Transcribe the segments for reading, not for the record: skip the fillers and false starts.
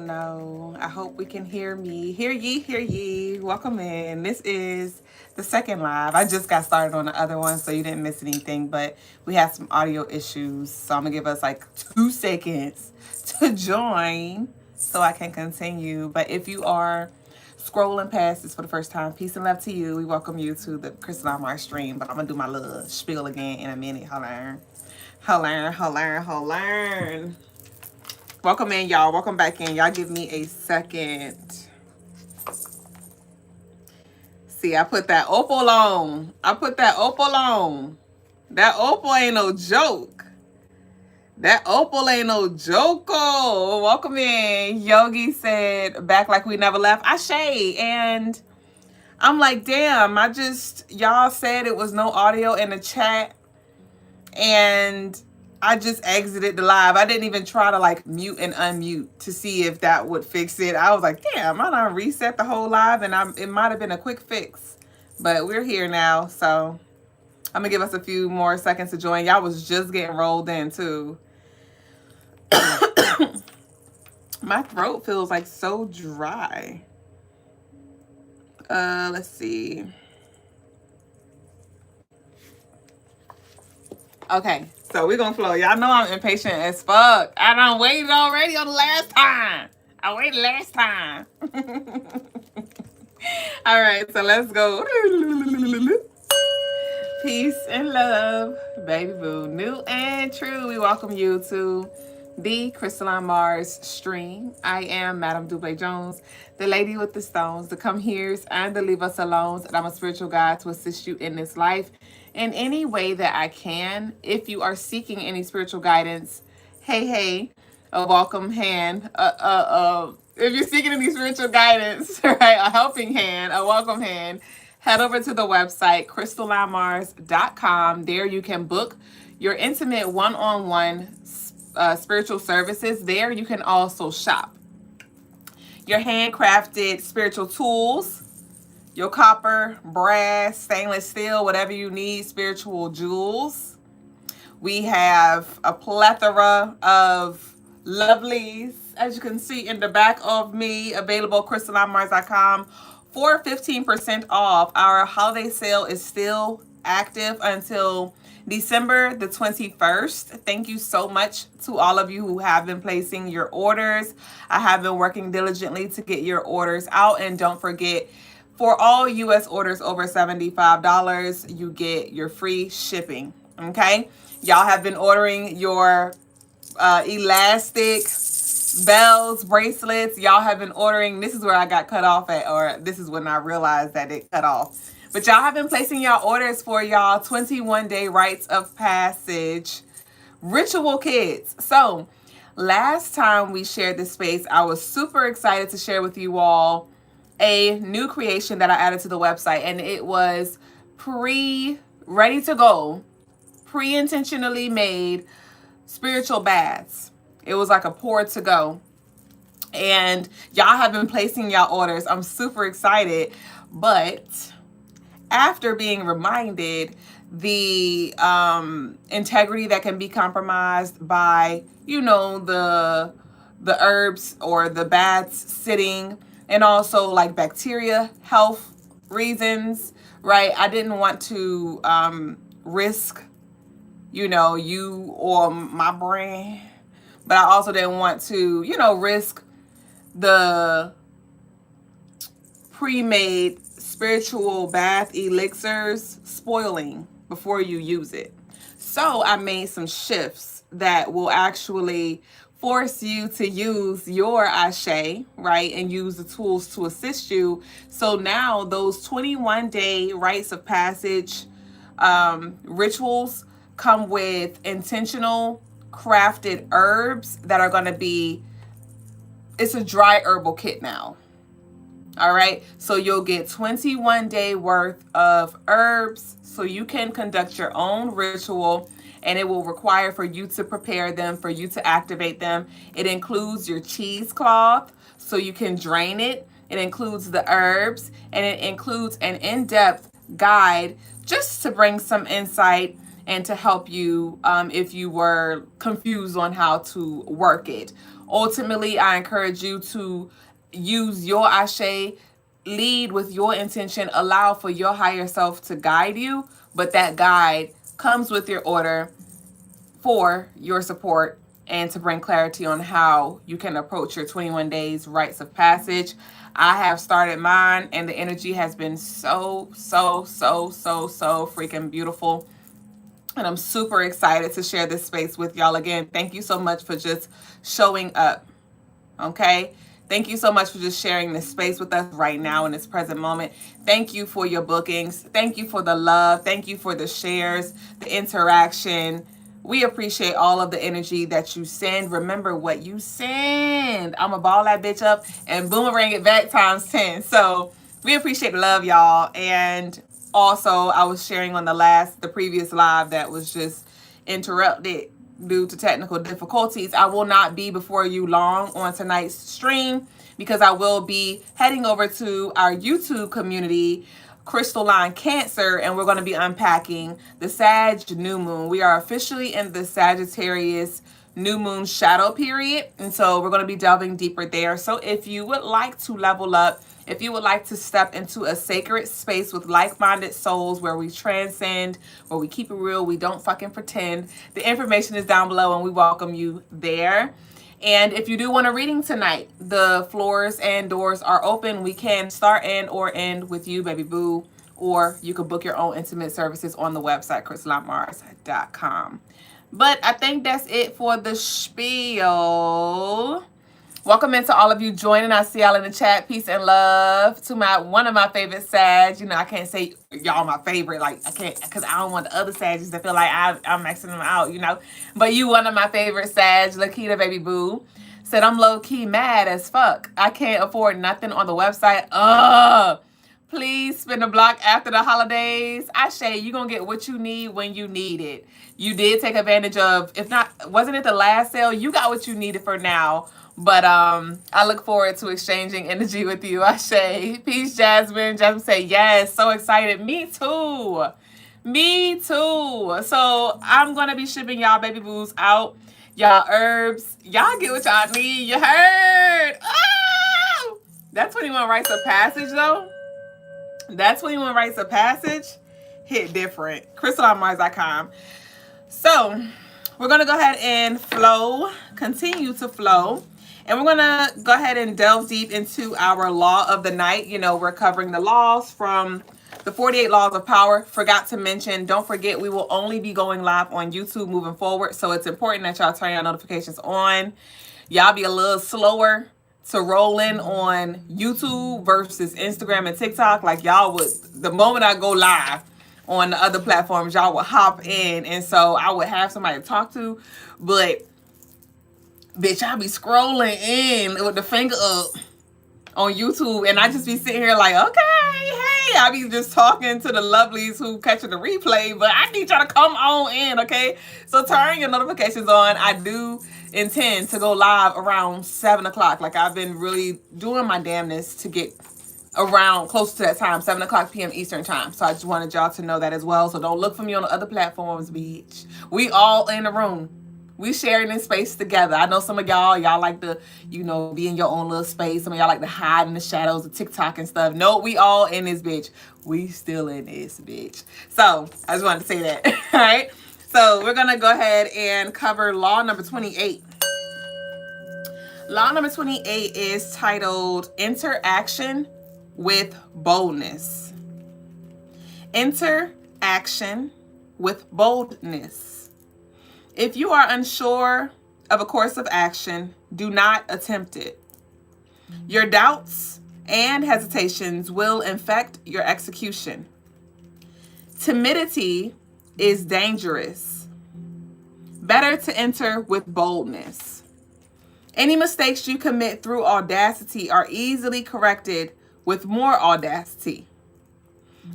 know. I hope we can hear me. Hear ye, hear ye. Welcome in. This is the second live. I just got started on the other one, so you didn't miss anything, but we had some audio issues. So I'm going to give us like 2 seconds to join so I can continue. But if you are scrolling past this for the first time, peace and love to you. We welcome you to the Crystaline Mars stream, but I'm going to do my little spiel again in a minute. Hold on. Hold on. Welcome in, y'all. Welcome back in. Y'all give me a second. See, I put that opal on. That opal ain't no joke. Oh, welcome in. Yogi said, back like we never left. I shade. And I'm like, damn, y'all said it was no audio in the chat. And I just exited the live. I didn't even try to like mute and unmute to see if that would fix it. I was like, damn, I done reset the whole live and it might have been a quick fix. But we're here now, so I'm gonna give us a few more seconds to join. Y'all was just getting rolled in too. My throat feels like so dry. Let's see. Okay, so we're gonna flow. Y'all know I'm impatient as fuck. I done waited already on the last time. I waited last time. All right, so let's go. Peace and love, baby boo. New and true, we welcome you to the Crystaline Mars stream. I am Madam Duble Jones, the lady with the stones, the come here's and the leave us alone. And I'm a spiritual guide to assist you in this life in any way that I can. If you are seeking any spiritual guidance, hey, a welcome hand. If you're seeking any spiritual guidance, right, a helping hand, a welcome hand, head over to the website, crystalinemars.com. There you can book your intimate one-on-one spiritual services. There you can also shop your handcrafted spiritual tools, your copper, brass, stainless steel, whatever you need, spiritual jewels. We have a plethora of lovelies, as you can see in the back of me, available at crystalinemars.com for 15% off. Our holiday sale is still active until December the 21st. Thank you so much to all of you who have been placing your orders. I have been working diligently to get your orders out. And don't forget, for all U.S. orders over $75, you get your free shipping. Okay? Y'all have been ordering your elastic bells, bracelets. Y'all have been ordering. This is where I got cut off at, or this is when I realized that it cut off. But y'all have been placing y'all orders for y'all 21-day rites of passage ritual kits. So last time we shared this space, I was super excited to share with you all a new creation that I added to the website, and it was ready to go, pre-intentionally made spiritual baths. It was like a pour to go. And y'all have been placing y'all orders. I'm super excited. But after being reminded the integrity that can be compromised by, the herbs or the baths sitting, and also like bacteria health reasons, right? I didn't want to risk, you or my brand, but I also didn't want to, risk the pre-made spiritual bath elixirs spoiling before you use it. So I made some shifts that will actually force you to use your ashe, right, and use the tools to assist you. So now those 21-day rites of passage rituals come with intentional crafted herbs that are going to be, it's a dry herbal kit now. All right, so you'll get 21-day worth of herbs so you can conduct your own ritual, and it will require for you to prepare them, for you to activate them. It includes your cheesecloth so you can drain it. It includes the herbs, and it includes an in-depth guide just to bring some insight and to help you if you were confused on how to work it. Ultimately, I encourage you to use your ashe, lead with your intention, allow for your higher self to guide you, but that guide comes with your order for your support and to bring clarity on how you can approach your 21 days rites of passage. I have started mine and the energy has been so freaking beautiful. And I'm super excited to share this space with y'all again. Thank you so much for just showing up. Okay? Thank you so much for just sharing this space with us right now in this present moment. Thank you for your bookings. Thank you for the love. Thank you for the shares, the interaction. We appreciate all of the energy that you send. Remember what you send. I'm going to ball that bitch up and boomerang it back times 10. So we appreciate the love, y'all. And also, I was sharing on the previous live that was just interrupted due to technical difficulties. I will not be before you long on tonight's stream because I will be heading over to our YouTube community, Crystaline Cancer, and we're going to be unpacking the Sag new moon. We are officially in the Sagittarius new moon shadow period, and so we're going to be delving deeper there. So if you would like to level up, if you would like to step into a sacred space with like-minded souls where we transcend, where we keep it real, we don't fucking pretend, the information is down below and we welcome you there. And if you do want a reading tonight, the floors and doors are open. We can start and or end with you, baby boo, or you can book your own intimate services on the website, crystalinemars.com. But I think that's it for the spiel. Welcome into all of you joining. I see y'all in the chat. Peace and love to one of my favorite Sag. You know, I can't say y'all my favorite. Like, I can't, because I don't want the other Sags to feel like I'm maxing them out, you know. But you one of my favorite Sag. Lakita Baby Boo said, I'm low-key mad as fuck. I can't afford nothing on the website. Please spend a block after the holidays. Ashe, you're going to get what you need when you need it. You did take advantage of, if not, wasn't it the last sale? You got what you needed for now. But I look forward to exchanging energy with you, Ashe. Peace, Jasmine. Jasmine say, yes, so excited. Me too. Me too. So I'm going to be shipping y'all baby boos out. Y'all herbs. Y'all get what y'all need. You heard? Oh! That 21 rites of passage, though. That 21 rites of passage hit different. CrystallineMars.com. So we're going to go ahead and flow. Continue to flow. And we're going to go ahead and delve deep into our law of the night. You know, we're covering the laws from the 48 laws of power. Forgot to mention, don't forget, we will only be going live on YouTube moving forward. So it's important that y'all turn your notifications on. Y'all be a little slower to roll in on YouTube versus Instagram and TikTok. Like y'all would, the moment I go live on the other platforms, y'all would hop in. And so I would have somebody to talk to. But bitch, I be scrolling in with the finger up on YouTube, and I just be sitting here like, okay, hey, I be just talking to the lovelies who catching the replay, but I need y'all to come on in, okay? So turn your notifications on. I do intend to go live around 7 o'clock. Like, I've been really doing my damnness to get around close to that time, 7 o'clock p.m. Eastern time. So I just wanted y'all to know that as well. So don't look for me on the other platforms, bitch. We all in the room. We sharing this space together. I know some of y'all like to, you know, be in your own little space. Some of y'all like to hide in the shadows of TikTok and stuff. No, we all in this bitch. We still in this bitch. So I just wanted to say that. All right. So we're going to go ahead and cover law number 28. Law number 28 is titled Interaction with Boldness. Interaction with boldness. If you are unsure of a course of action, do not attempt it. Your doubts and hesitations will infect your execution. Timidity is dangerous. Better to enter with boldness. Any mistakes you commit through audacity are easily corrected with more audacity.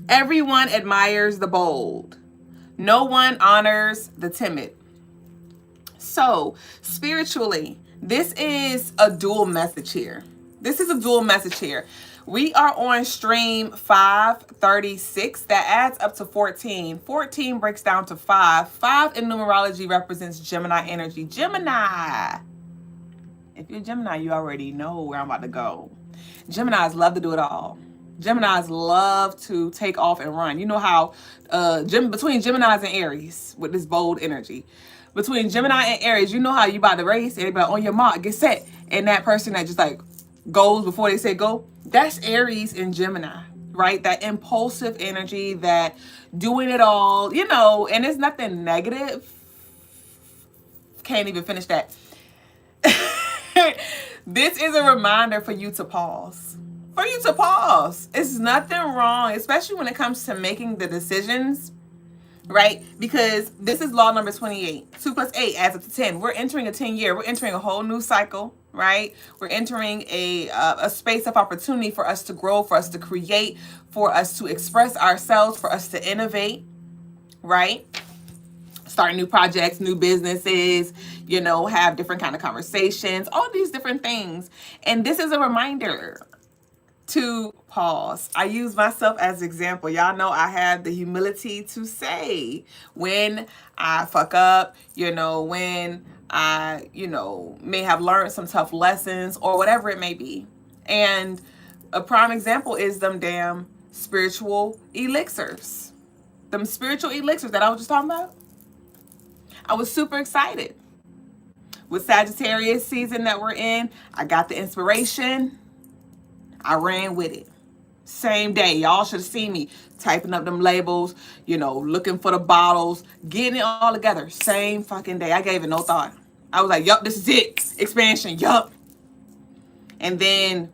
Everyone admires the bold. No one honors the timid. So, spiritually, this is a dual message here. We are on stream 536. That adds up to 14. 14 breaks down to 5. 5 in numerology represents Gemini energy. Gemini. If you're a Gemini, you already know where I'm about to go. Geminis love to do it all. Geminis love to take off and run. You know how between Geminis and Aries with this bold energy. Between Gemini and Aries, you know how you about to race, everybody on your mark, get set. And that person that just like goes before they say go, that's Aries and Gemini, right? That impulsive energy, that doing it all, you know, and it's nothing negative. Can't even finish that. This is a reminder for you to pause. For you to pause. It's nothing wrong, especially when it comes to making the decisions, right? Because this is law number 28. 2 plus 8 adds up to 10. We're entering a 10-year. We're entering a whole new cycle, right? We're entering a space of opportunity for us to grow, for us to create, for us to express ourselves, for us to innovate, right? Start new projects, new businesses, you know, have different kind of conversations, all these different things. And this is a reminder to pause. I use myself as an example. Y'all know I have the humility to say when I fuck up, you know, when I, you know, may have learned some tough lessons or whatever it may be. And a prime example is them damn spiritual elixirs. Them spiritual elixirs that I was just talking about. I was super excited. With Sagittarius season that we're in, I got the inspiration. I ran with it. Same day. Y'all should have seen me typing up them labels, you know, looking for the bottles, getting it all together. Same fucking day. I gave it no thought. I was like, yup, this is it. Expansion, yup. And then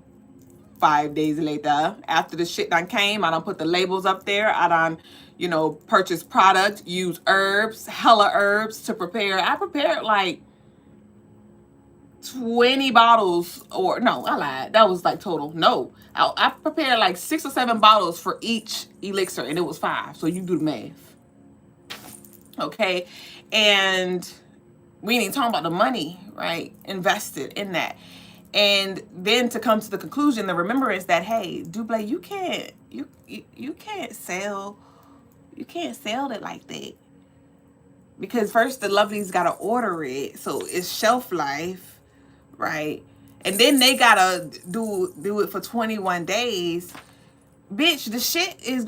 5 days later, after the shit done came, I done put the labels up there. I done, you know, purchase product, use herbs, hella herbs to prepare. I prepared like 20 bottles, or no, I lied. That was like total. No, I prepared like 6 or 7 bottles for each elixir, and it was 5. So you do the math. Okay. And we ain't even talking about the money, right? Invested in that. And then to come to the conclusion, the remembrance that, hey, Dublé, you can't sell it like that. Because first the lovelies gotta order it, so it's shelf life, right? And then they gotta do it for 21 days. Bitch, the shit is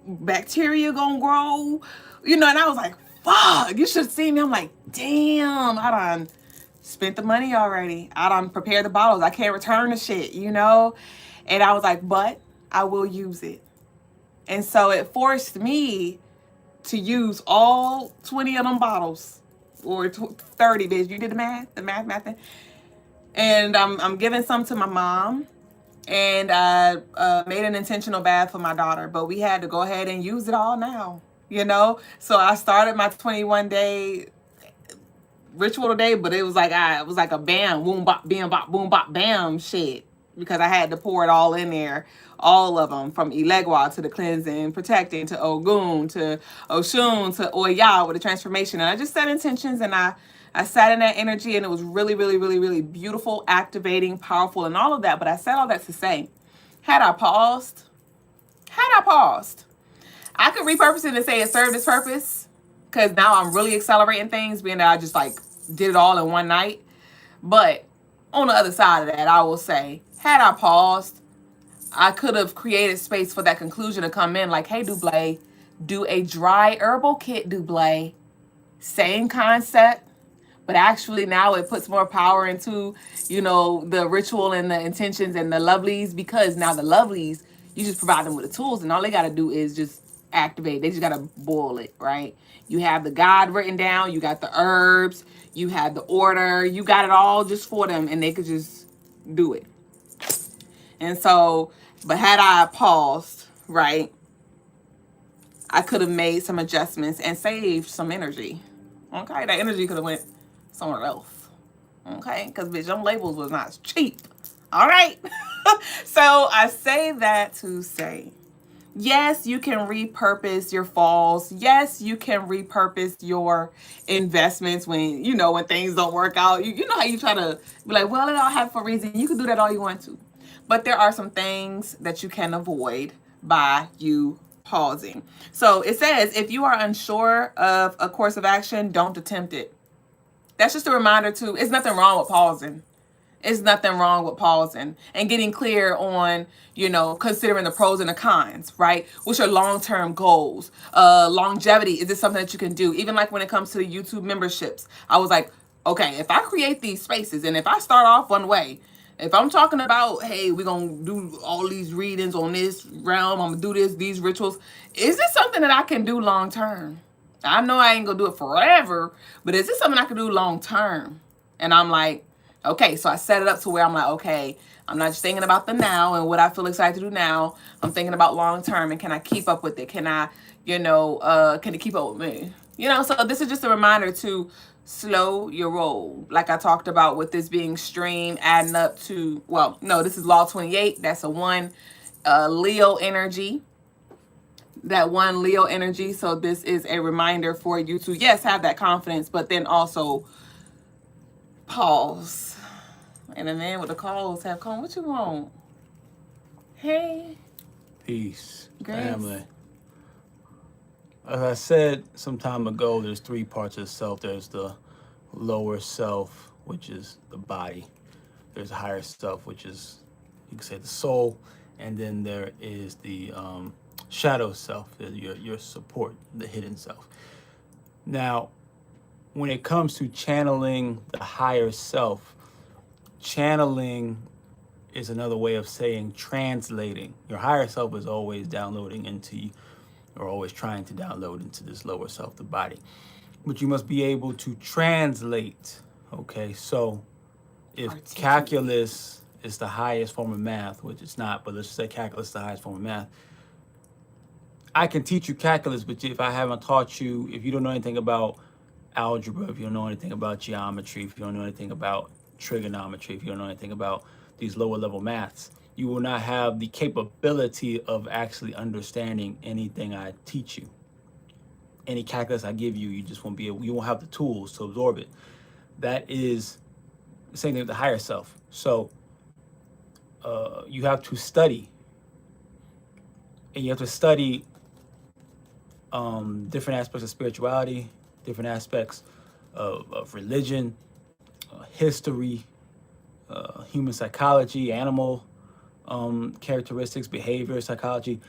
bacteria gonna grow. You know, and I was like, fuck, you should have seen me. I'm like, damn, I done spent the money already. I done prepared the bottles. I can't return the shit, you know? And I was like, but I will use it. And so it forced me to use all 20 of them bottles, or 30, bitch. You did the math. And I'm giving some to my mom, and I made an intentional bath for my daughter, but we had to go ahead and use it all now, you know? So I started my 21-day ritual today, but it was like a bam, boom, bop, bam, bop, boom, bop, bam shit, because I had to pour it all in there, all of them, from Ilegwa to the cleansing, protecting, to Ogun, to Oshun, to Oya with the transformation. And I just set intentions, and I sat in that energy, and it was really, really, really, really beautiful, activating, powerful, and all of that. But I said all that to say, had I paused, I could repurpose it and say it served its purpose, because now I'm really accelerating things, being that I just like did it all in one night. But on the other side of that, I will say, had I paused, I could have created space for that conclusion to come in, like, hey, Dublé, do a dry herbal kit, Dublé. Same concept, but actually now it puts more power into, you know, the ritual and the intentions and the lovelies, because now the lovelies, you just provide them with the tools, and all they got to do is just activate. They just got to boil it, right? You have the guide written down, you got the herbs, you have the order, you got it all just for them, and they could just do it. And so, but had I paused, right, I could have made some adjustments and saved some energy. Okay, that energy could have went somewhere else. Okay, because bitch, them labels was not cheap. All right. So I say that to say, yes, you can repurpose your falls. Yes, you can repurpose your investments when, you know, when things don't work out. You know how you try to be like, well, it all happened for a reason. You can do that all you want to. But there are some things that you can avoid by you pausing. So it says, if you are unsure of a course of action, don't attempt it. That's just a reminder too. It's nothing wrong with pausing. It's nothing wrong with pausing and getting clear on, considering the pros and the cons, right? What's your long-term goals? Longevity, is this something that you can do? Even like when it comes to the YouTube memberships, I was like, okay, if I create these spaces and if I start off one way, if I'm talking about, hey, we're going to do all these readings on this realm, I'm going to do these rituals, is this something that I can do long term? I know I ain't going to do it forever, but is this something I can do long term? And I'm like, okay, so I set it up to where I'm like, okay, I'm not just thinking about the now and what I feel excited to do now. I'm thinking about long term and can I keep up with it? Can I, can it keep up with me? So this is just a reminder to slow your roll. Like I talked about with this being stream, adding up to, well, no, this is Law 28. That's a one Leo energy. That one Leo energy. So this is a reminder for you to, yes, have that confidence, but then also pause. And the man with the calls have come. What you want? Hey. Peace, Grace. family. As I said some time ago, there's three parts of self. There's the lower self, which is the body. There's the higher self, which is, you can say, the soul. And then there is the shadow self, your support, the hidden self. Now, when it comes to channeling the higher self, channeling is another way of saying translating. Your higher self is always downloading into, or always trying to download into this lower self, the body. But you must be able to translate, okay? So if calculus is the highest form of math, which it's not, but let's say calculus is the highest form of math, I can teach you calculus, but if I haven't taught you, if you don't know anything about algebra, if you don't know anything about geometry, if you don't know anything about trigonometry, if you don't know anything about these lower level maths, you will not have the capability of actually understanding anything I teach you. Any calculus I give you, you just won't be able, you won't have the tools to absorb it. That is the same thing with the higher self. So you have to study, and you have to study different aspects of spirituality, different aspects of religion, history, human psychology, animal characteristics, behavior, psychology,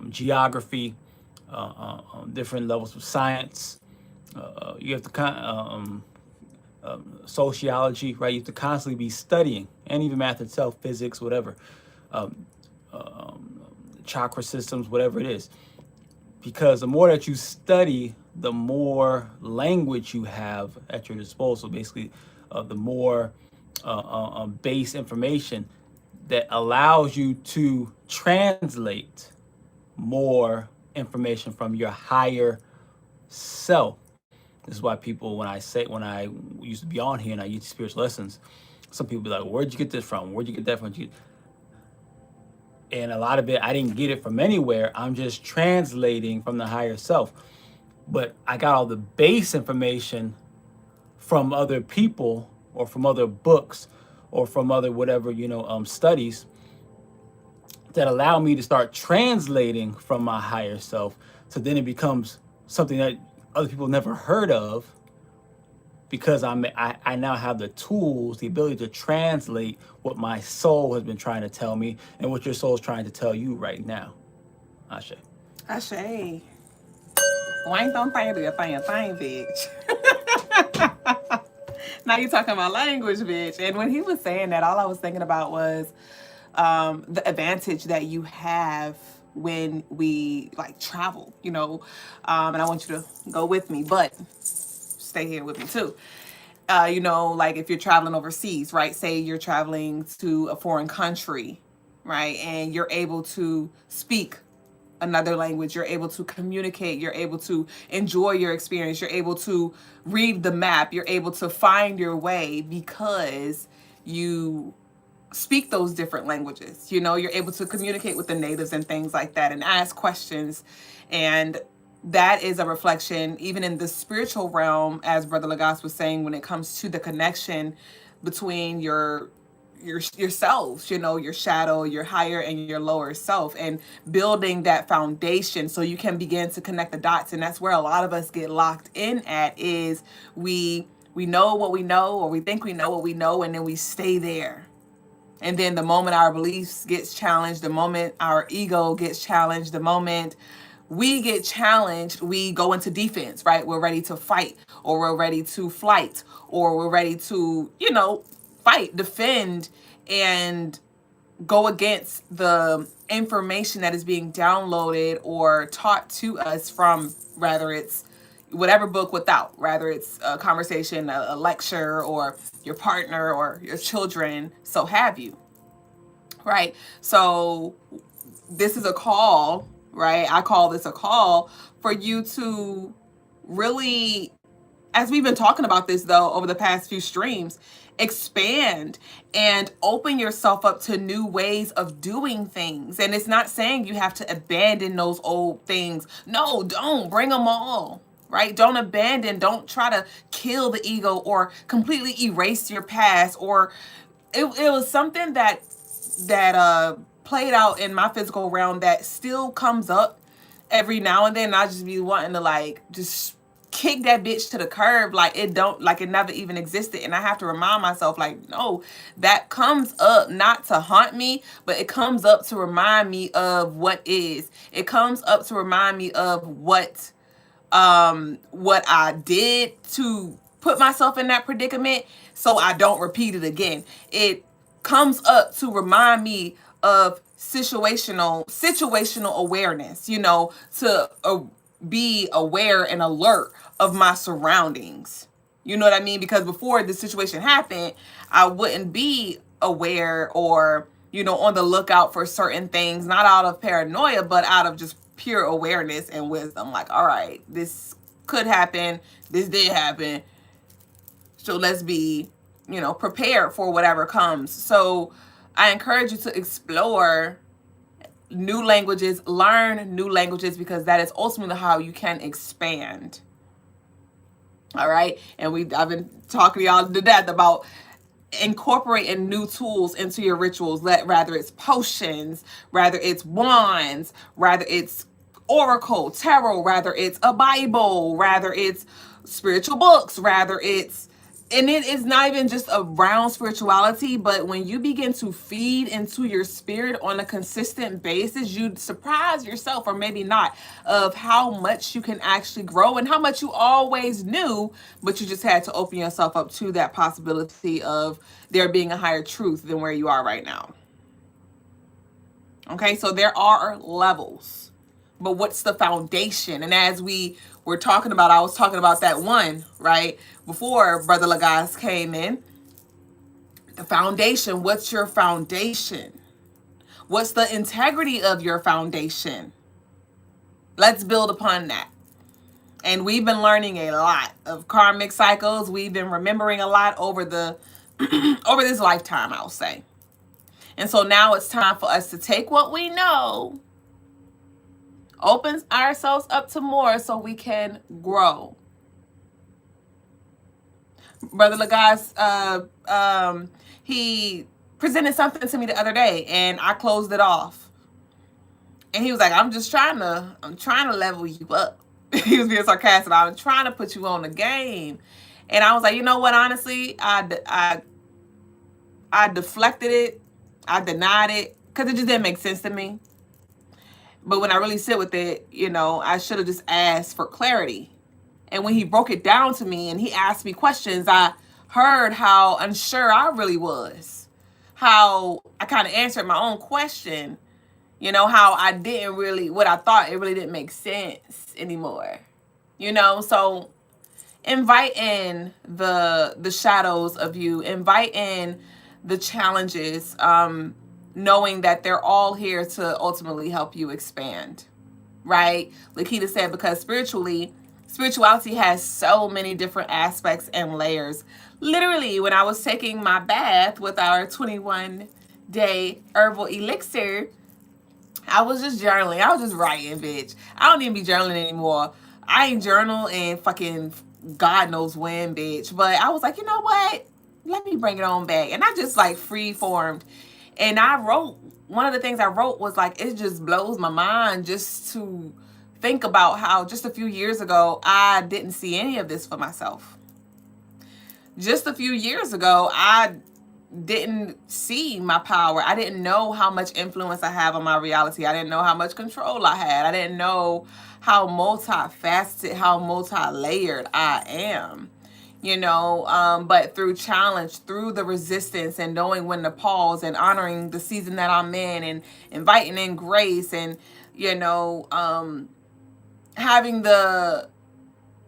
geography, different levels of science. You have to sociology, right? You have to constantly be studying, and even math itself, physics, whatever, chakra systems, whatever it is. Because the more that you study, the more language you have at your disposal. Basically, the more base information that allows you to translate more information from your higher self. This is why people, when I used to be on here and I used spiritual lessons, some people be like, where'd you get this from? Where'd you get that from? And a lot of it, I didn't get it from anywhere. I'm just translating from the higher self. But I got all the base information from other people or from other books or from other whatever, studies that allow me to start translating from my higher self. So then it becomes something that other people never heard of, because I now have the tools, the ability to translate what my soul has been trying to tell me and what your soul is trying to tell you right now. Ashe. Ashe. Wayne don't think do your thing, bitch. Now you talking about language, bitch. And when he was saying that, all I was thinking about was the advantage that you have when we like travel, and I want you to go with me, but stay here with me too. Like if you're traveling overseas, right? Say you're traveling to a foreign country, right? And you're able to speak another language, you're able to communicate, you're able to enjoy your experience, you're able to read the map, you're able to find your way because you speak those different languages. You're able to communicate with the natives and things like that and ask questions. And that is a reflection, even in the spiritual realm, as Brother Lagos was saying, when it comes to the connection between yourselves, your shadow, your higher and your lower self, and building that foundation so you can begin to connect the dots. And that's where a lot of us get locked in at, is we We know what we know, or we think we know what we know, and then we stay there. And then the moment our beliefs gets challenged, the moment our ego gets challenged, the moment we get challenged, we go into defense, right? We're ready to fight, or we're ready to flight, or we're ready to, fight, defend, and go against the information that is being downloaded or taught to us from, rather it's whatever book without, rather it's a conversation, a lecture, or your partner or your children, so have you, right? So this is a call, right? I call this a call for you to really, as we've been talking about this though over the past few streams, expand and open yourself up to new ways of doing things. And it's not saying you have to abandon those old things. No, don't bring them all, right? Don't abandon, don't try to kill the ego or completely erase your past. Or it was something that played out in my physical realm that still comes up every now and then. I just be wanting to just kick that bitch to the curb, like it never even existed. And I have to remind myself, no, that comes up not to haunt me, but it comes up to remind me of what is. It comes up to remind me of what I did to put myself in that predicament, so I don't repeat it again. It comes up to remind me of situational awareness, to be aware and alert of my surroundings. You know what I mean? Because before the situation happened, I wouldn't be aware or, on the lookout for certain things, not out of paranoia, but out of just pure awareness and wisdom. Like, all right, this could happen. This did happen. So let's be, prepared for whatever comes. So I encourage you to explore new languages, learn new languages, because that is ultimately how you can expand. All right. And I've been talking to y'all to death about incorporating new tools into your rituals, rather it's potions, rather it's wands, rather it's oracle, tarot, rather it's a Bible, rather it's spiritual books, rather it's, and it is not even just around spirituality, but when you begin to feed into your spirit on a consistent basis, you surprise yourself, or maybe not, of how much you can actually grow and how much you always knew, but you just had to open yourself up to that possibility of there being a higher truth than where you are right now. Okay, so there are levels, but what's the foundation? And as we were talking about, I was talking about that one, right? Before Brother Lagos came in, the foundation. What's your foundation? What's the integrity of your foundation? Let's build upon that. And we've been learning a lot of karmic cycles. We've been remembering a lot over over this lifetime, I'll say. And so now it's time for us to take what we know, open ourselves up to more so we can grow. Brother Lagos, he presented something to me the other day, and I closed it off. And he was like, I'm trying to level you up. He was being sarcastic. I'm trying to put you on the game. And I was like, you know what? Honestly, I deflected it. I denied it because it just didn't make sense to me. But when I really sit with it, I should have just asked for clarity. And when he broke it down to me and he asked me questions, I heard how unsure I really was. How I kind of answered my own question. How I didn't really, what I thought, it really didn't make sense anymore. So invite in the shadows of you. Invite in the challenges, knowing that they're all here to ultimately help you expand, right? Lakita said, because spirituality has so many different aspects and layers. Literally, when I was taking my bath with our 21-day herbal elixir, I was just journaling. I was just writing, bitch. I don't even be journaling anymore. I ain't journal in fucking God knows when, bitch. But I was like, you know what? Let me bring it on back. And I just free formed. And I wrote, one of the things I wrote was it just blows my mind just to think about how just a few years ago, I didn't see any of this for myself. just a few years ago, I didn't see my power. I didn't know how much influence I have on my reality. I didn't know how much control I had. I didn't know how multifaceted, how multi-layered I am. But through challenge, through the resistance, and knowing when to pause, and honoring the season that I'm in, and inviting in grace, and having the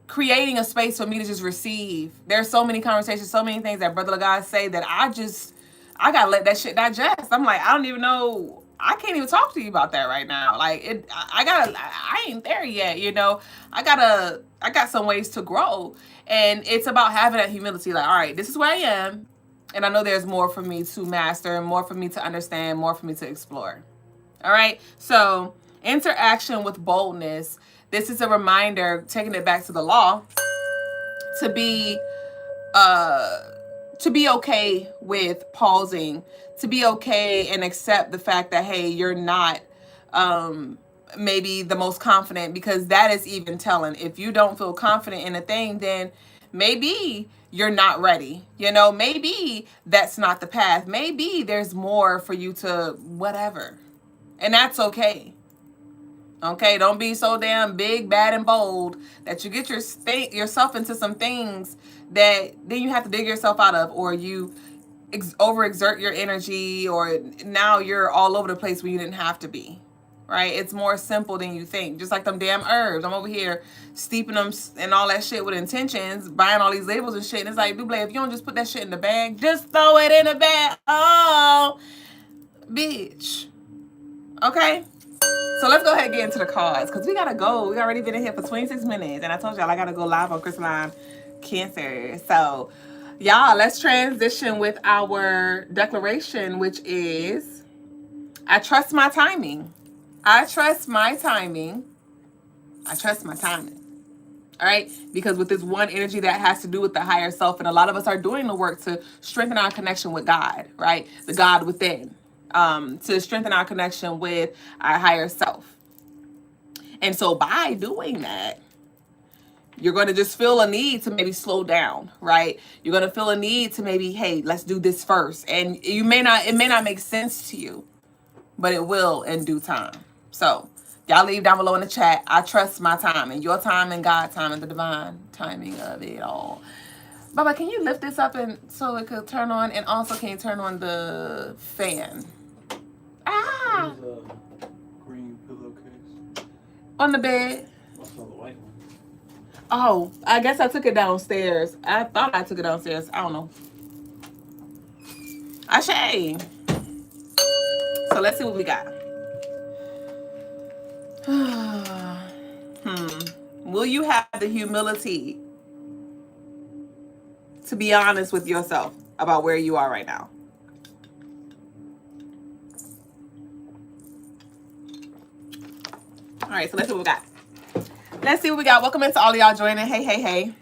creating a space for me to just receive. There's so many conversations, so many things that Brother Lagai say that I gotta let that shit digest. I'm like, I don't even know. I can't even talk to you about that right now. Like I ain't there yet, I got some ways to grow. And it's about having that humility, like, all right, this is where I am. And I know there's more for me to master, more for me to understand, more for me to explore. All right. So interaction with boldness. This is a reminder, taking it back to the law, to be okay with pausing, to be okay and accept the fact that, hey, you're not maybe the most confident, because that is even telling. If you don't feel confident in a thing, then maybe you're not ready. Maybe that's not the path. Maybe there's more for you to whatever. And that's okay. Okay, don't be so damn big, bad, and bold that you get yourself into some things that then you have to dig yourself out of, or you overexert your energy, or now you're all over the place where you didn't have to be. Right? It's more simple than you think. Just like them damn herbs. I'm over here steeping them and all that shit with intentions, buying all these labels and shit. And it's like, Dublé, if you don't just put that shit in the bag, just throw it in the bag. Oh, bitch. Okay? So let's go ahead and get into the cards, because we gotta go. We already been in here for 26 minutes, and I told y'all I gotta go live on Crystaline Cancer. So y'all, let's transition with our declaration, which is, I trust my timing. I trust my timing. I trust my timing. All right? Because with this one energy that has to do with the higher self, and a lot of us are doing the work to strengthen our connection with God, right? The God within. To strengthen our connection with our higher self. And so by doing that, you're going to just feel a need to maybe slow down, right? You're going to feel a need to maybe, hey, let's do this first. And it may not make sense to you, but it will in due time. So y'all leave down below in the chat, I trust my time, and your time, and God's time, and the divine timing of it all. Baba, can you lift this up and so it could turn on? And also, can you turn on the fan? Ah! There's a green pillowcase on the bed. What's on the white one? Oh, I guess I took it downstairs. I thought I took it downstairs. I don't know. Ashe. So let's see what we got. Will you have the humility to be honest with yourself about where you are right now? All right, so let's see what we got. Let's see what we got. Welcome into all of y'all joining. Hey, hey, hey.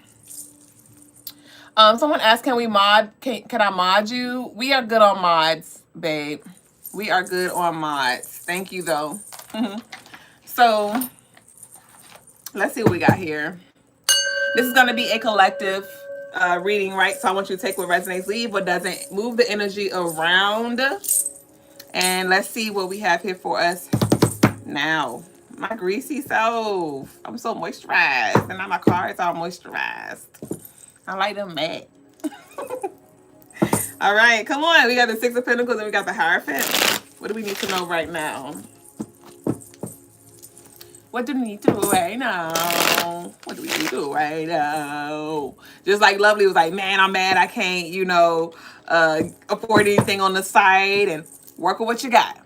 Someone asked, can we mod? Can I mod you? We are good on mods, babe. We are good on mods. Thank you, though. So let's see what we got here. This is going to be a collective reading, right? So I want you to take what resonates, leave what doesn't, move the energy around. And let's see what we have here for us now. My greasy self. I'm so moisturized. And now my cards are moisturized. I like them back. All right, come on. We got the Six of Pentacles and we got the Hierophant. What do we need to know right now? What do we need to do right now? What do we need to do right now? Just like Lovely was like, man, I'm mad. I can't, afford anything on the side. And work with what you got.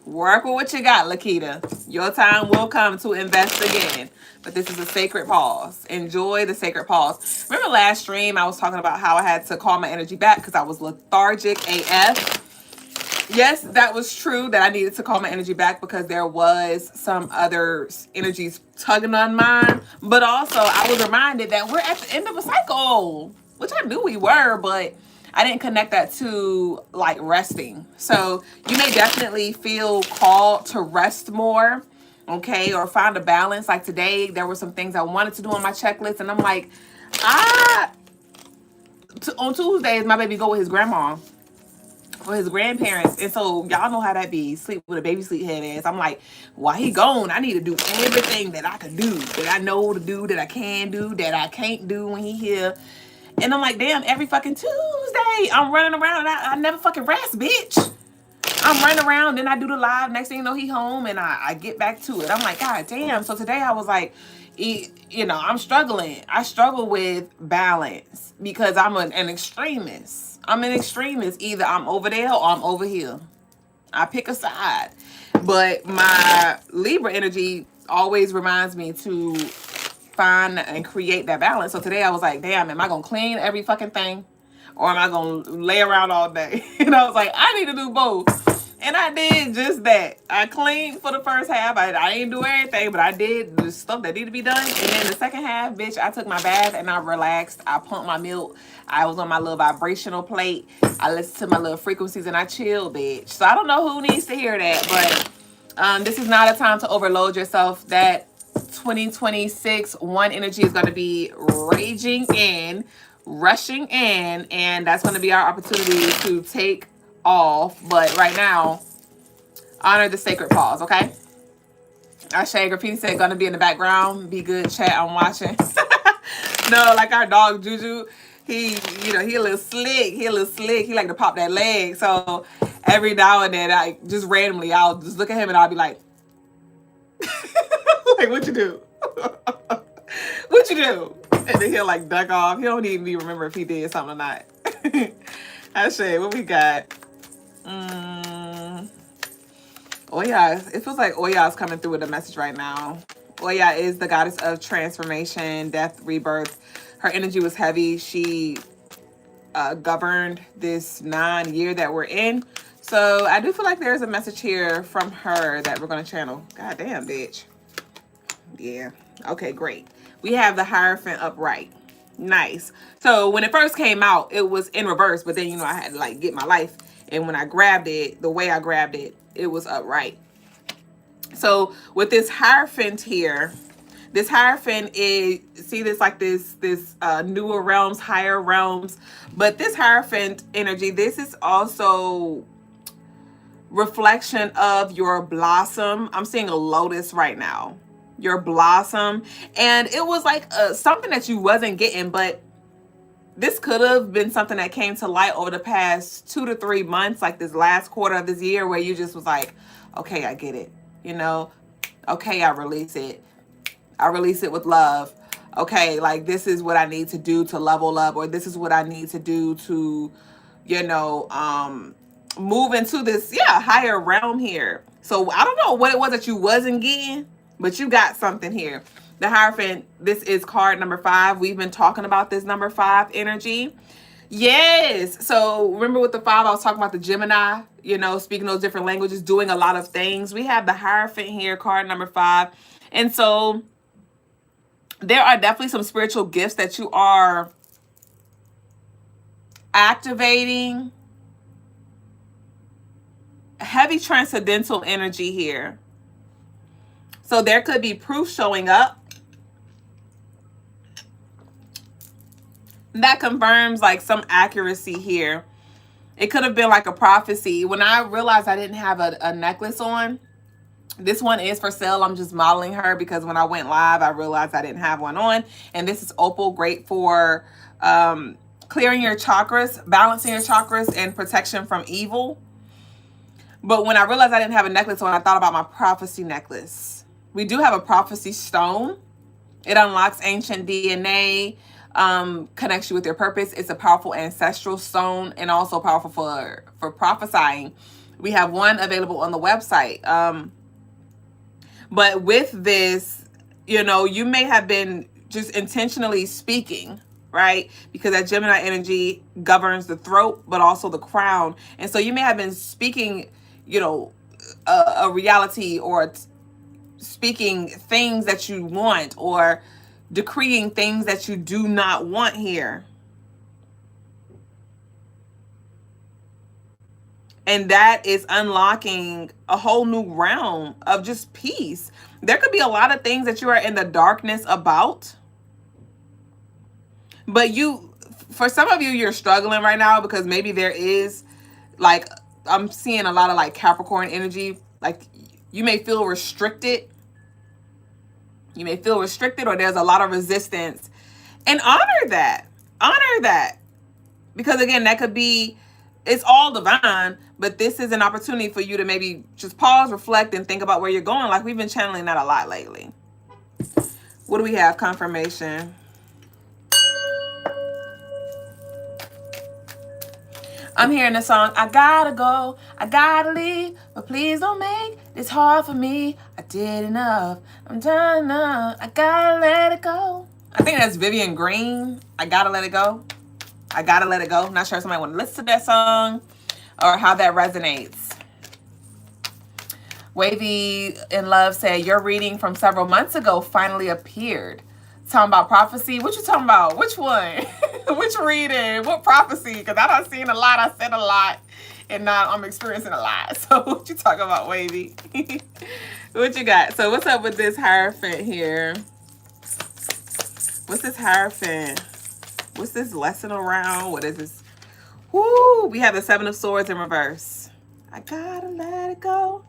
Work with what you got, Lakita. Your time will come to invest again. But this is a sacred pause. Enjoy the sacred pause. Remember last stream, I was talking about how I had to call my energy back because I was lethargic AF. Yes, that was true that I needed to call my energy back because there was some other energies tugging on mine. But also, I was reminded that we're at the end of a cycle, which I knew we were, but I didn't connect that to like resting. So you may definitely feel called to rest more, okay, or find a balance. Like today, there were some things I wanted to do on my checklist, and I'm like, on Tuesdays, my baby go with his grandma or his grandparents. And so y'all know how that be. Sleep with a baby sleep head ass. I'm like, while he gone, I need to do everything that I could do, that I know to do, that I can do, that I can't do when he here. And I'm like, damn, every fucking Tuesday, I'm running around and I never fucking rest, bitch. I'm running around, then I do the live. Next thing you know, he home and I get back to it. I'm like, God damn. So today I was like, you know, I'm struggling. I struggle with balance because I'm an extremist. I'm an extremist. Either I'm over there or I'm over here. I pick a side. But my Libra energy always reminds me to find and create that balance. So today I was like, damn, am I going to clean every fucking thing? Or am I going to lay around all day? And I was like, I need to do both. And I did just that. I cleaned for the first half. I didn't do everything, but I did the stuff that needed to be done. And then the second half, bitch, I took my bath and I relaxed. I pumped my milk. I was on my little vibrational plate. I listened to my little frequencies and I chilled, bitch. So I don't know who needs to hear that, but this is not a time to overload yourself. That 2026 one energy is going to be raging in, rushing in, and that's going to be our opportunity to take off. But right now, honor the sacred pause, okay? Ashay Graffiti said, gonna be in the background. Be good, chat. I'm watching. No, like our dog Juju, he a little slick. He a little slick. He like to pop that leg. So every now and then, I just randomly, I'll just look at him and I'll be like, like, what you do? What you do? And then he'll like duck off. He don't even remember if he did something or not. Ashay, what we got? Oya, it feels like Oya is coming through with a message right now. Oya is the goddess of transformation, death, rebirth. Her energy was heavy. She governed this 9-year that we're in. So I do feel like there's a message here from her that we're going to channel. God damn, bitch. Yeah. Okay, great. We have the Hierophant upright. Nice. So when it first came out, it was in reverse, but then, you know, I had to like get my life. And when I grabbed it, the way I grabbed it, it was upright. So with this Hierophant here, this Hierophant is, see this like this newer realms, higher realms. But this Hierophant energy, this is also reflection of your blossom. I'm seeing a lotus right now. Your blossom. And it was like something that you wasn't getting, but this could have been something that came to light over the past 2 to 3 months, like this last quarter of this year, where you just was like, okay, I get it. You know, okay, I release it. I release it with love. Okay, like this is what I need to do to level up, or this is what I need to do to, you know, move into this, higher realm here. So I don't know what it was that you wasn't getting, but you got something here. The Hierophant, this is card number 5. We've been talking about this number 5 energy. Yes. So remember with the 5, I was talking about the Gemini, you know, speaking those different languages, doing a lot of things. We have the Hierophant here, card number 5. And so there are definitely some spiritual gifts that you are activating. Heavy transcendental energy here. So there could be proof showing up that confirms like some accuracy here. It could have been like a prophecy. When I realized I didn't have a necklace on, this one is for sale. I'm just modeling her because when I went live, I realized I didn't have one on. And this is opal, great for clearing your chakras, balancing your chakras, and protection from evil. But when I realized I didn't have a necklace on, I thought about my prophecy necklace. We do have a prophecy stone. It unlocks ancient DNA, connects you with your purpose. It's a powerful ancestral stone and also powerful for prophesying. We have one available on the website. But with this, you know, you may have been just intentionally speaking, right? Because that Gemini energy governs the throat, but also the crown. And so you may have been speaking, you know, a reality, or speaking things that you want, or decreeing things that you do not want here. And that is unlocking a whole new realm of just peace. There could be a lot of things that you are in the darkness about, but you, for some of you, you're struggling right now because maybe there is, like, I'm seeing a lot of like Capricorn energy. Like, you may feel restricted. You may feel restricted, or there's a lot of resistance. And honor that. Honor that. Because again, that could be, it's all divine, but this is an opportunity for you to maybe just pause, reflect, and think about where you're going. Like, we've been channeling that a lot lately. What do we have? Confirmation. I'm hearing the song, I gotta go, I gotta leave, but please don't make this hard for me. I did enough, I'm done enough, I gotta let it go. I think that's Vivian Green, I gotta let it go. I gotta let it go. Not sure if somebody want to listen to that song or how that resonates. Wavy in Love said, your reading from several months ago finally appeared. Talking about prophecy. What you talking about? Which one? Which reading? What prophecy? Because I done seen a lot. I said a lot. And now I'm experiencing a lot. So what you talking about, Wavy? What you got? So what's up with this Hierophant here? What's this Hierophant? What's this lesson around? What is this? Woo! We have the Seven of Swords in reverse. I gotta let it go.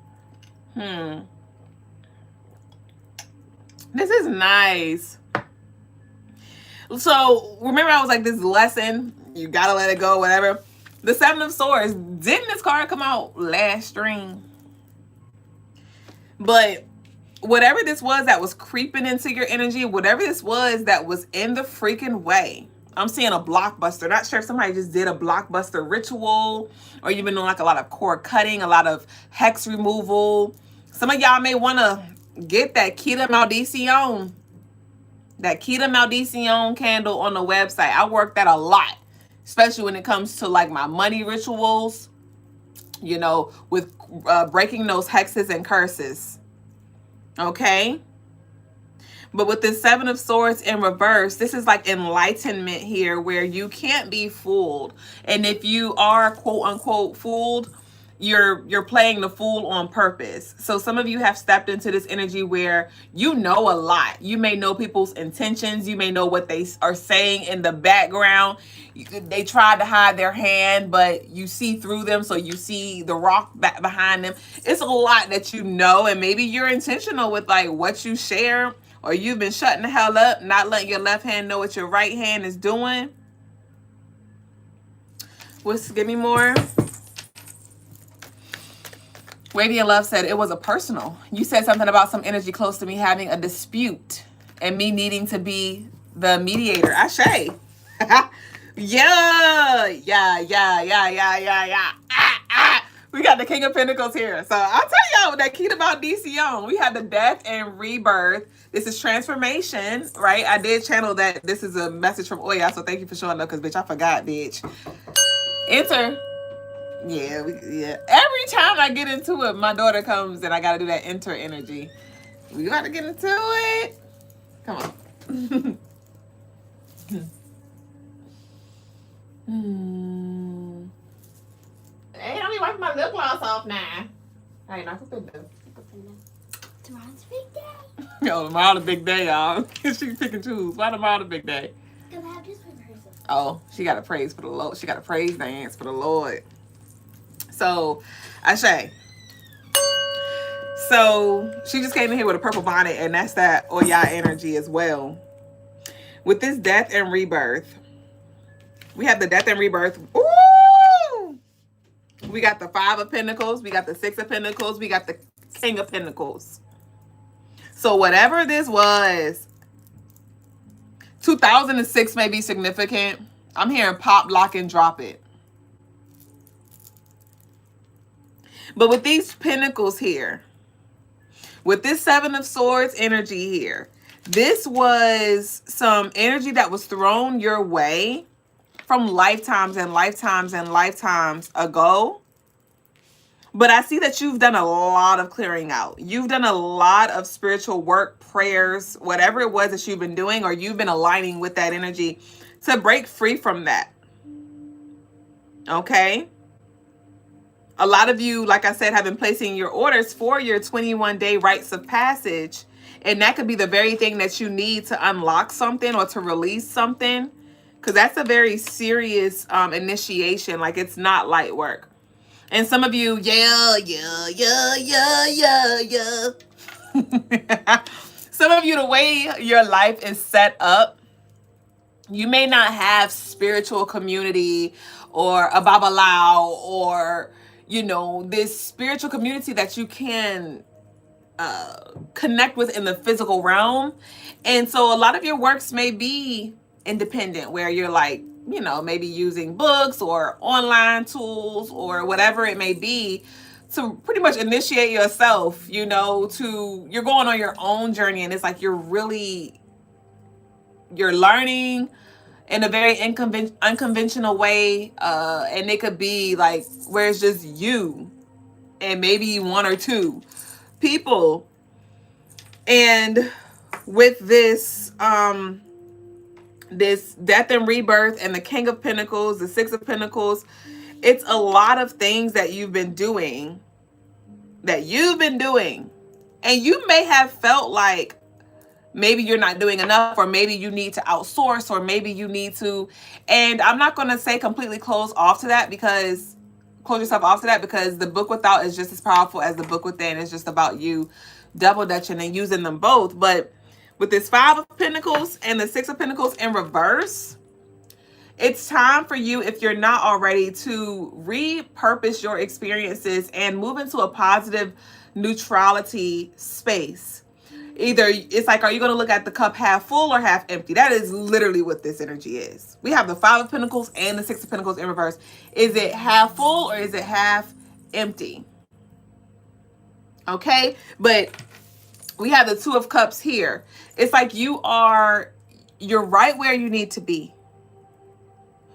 This is nice. So remember, I was like, this lesson, you gotta let it go, whatever. The Seven of Swords, didn't this card come out last stream? But whatever this was that was creeping into your energy, whatever this was that was in the freaking way, I'm seeing a blockbuster. Not sure if somebody just did a blockbuster ritual, or you've been doing like a lot of cord cutting, a lot of hex removal. Some of y'all may want to get that Kita Maldición. That Kita Maldición candle on the website. I work that a lot, especially when it comes to like my money rituals, you know, with breaking those hexes and curses. Okay? But with the Seven of Swords in reverse, this is like enlightenment here, where you can't be fooled. And if you are quote unquote fooled, you're playing the fool on purpose. So some of you have stepped into this energy where you know a lot. You may know people's intentions. You may know what they are saying in the background. They tried to hide their hand, but you see through them, so you see the rock back behind them. It's a lot that you know, and maybe you're intentional with like what you share, or you've been shutting the hell up, not letting your left hand know what your right hand is doing. Give me more. Wavy in Love said, it was a personal. You said something about some energy close to me having a dispute and me needing to be the mediator. Ashe. Yeah. We got the King of Pentacles here. So I'll tell y'all, that key about DCon, we have the death and rebirth. This is transformation, right? I did channel that. This is a message from Oya, so thank you for showing up, because, bitch, I forgot, bitch. Enter. Yeah, every time I get into it, my daughter comes and I got to do that enter energy. We got to get into it. Come on. Hey, don't be wiping my lip gloss off now. Hey, not for big day. Tomorrow's big day. Yo, tomorrow the big day, y'all. She pick and choose. Why tomorrow the big day? Because I have this rehearsal. Oh, she got to praise for the Lord. She got to praise dance for the Lord. So, Ashe. So, she just came in here with a purple bonnet, and that's that Oya energy as well. With this death and rebirth, we have the death and rebirth. Ooh! We got the Five of Pentacles. We got the Six of Pentacles. We got the King of Pentacles. So, whatever this was, 2006 may be significant. I'm hearing pop, lock, and drop it. But with these pentacles here, with this Seven of Swords energy here, this was some energy that was thrown your way from lifetimes and lifetimes and lifetimes ago. But I see that you've done a lot of clearing out. You've done a lot of spiritual work, prayers, whatever it was that you've been doing, or you've been aligning with that energy to break free from that. Okay? A lot of you, like I said, have been placing your orders for your 21-day rites of passage. And that could be the very thing that you need to unlock something or to release something. because that's a very serious initiation. Like, it's not light work. And some of you, yeah. Some of you, the way your life is set up, you may not have spiritual community or a babalao or, this spiritual community that you can connect with in the physical realm. And so a lot of your works may be independent, where you're like, maybe using books or online tools or whatever it may be to pretty much initiate yourself, you're going on your own journey. And it's like you're learning in a very unconventional way. And it could be like where it's just you and maybe one or two people. And with this this death and rebirth and the King of Pentacles, the Six of Pentacles, it's a lot of things that you've been doing and you may have felt like maybe you're not doing enough, or maybe you need to outsource, or maybe you need to, and I'm not going to say completely close yourself off to that, because the book without is just as powerful as the book within. It's just about you double dutching and using them both. But with this Five of Pentacles and the Six of Pentacles in reverse, it's time for you, if you're not already, to repurpose your experiences and move into a positive neutrality space. Either it's like, are you going to look at the cup half full or half empty? That is literally what this energy is. We have the Five of Pentacles and the Six of Pentacles in reverse. Is it half full or is it half empty? Okay, but we have the Two of Cups here. It's like you're right where you need to be.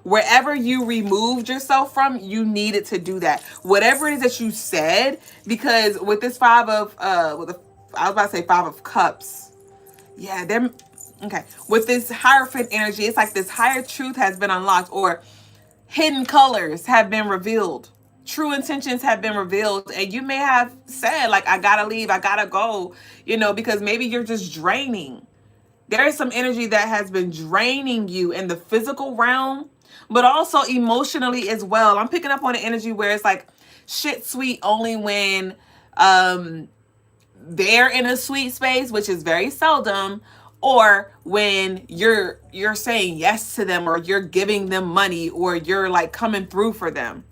Wherever you removed yourself from, you needed to do that. Whatever it is that you said, because with this Five of Cups. Yeah, they're okay. With this Hierophant energy, it's like this higher truth has been unlocked, or hidden colors have been revealed. True intentions have been revealed, and you may have said, like, I gotta leave, I gotta go, because maybe you're just draining. There is some energy that has been draining you in the physical realm, but also emotionally as well. I'm picking up on an energy where it's like shit sweet only when they're in a sweet space, which is very seldom, or when you're saying yes to them, or you're giving them money, or you're like coming through for them.